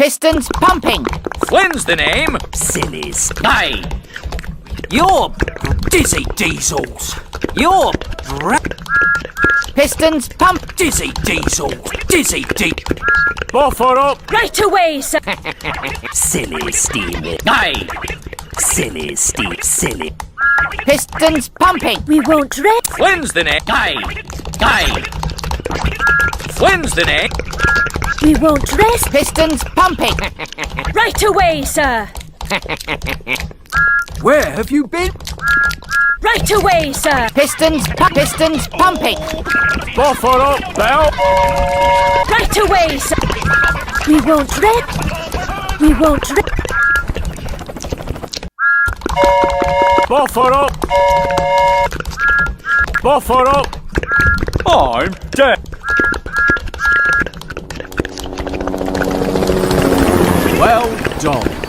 Pistons pumping. Flynn's the name. Silly Aye. You're dizzy diesels. You're Pistons pump. dizzy diesel. Dizzy Buffer up. Right away, sir. Silly steam. Aye. Silly steam. Silly. Pistons pumping. We won't rest. Flynn's the name. Aye. Aye. Flynn's the name. We won't rest. Pistons pumping. Right away, sir. Where have you been? Right away, sir. Pistons pumping. Buffer up, Bell. Right away, sir. We won't rest. We won't rest. Buffer up. Buffer up. I'm dead. Well done.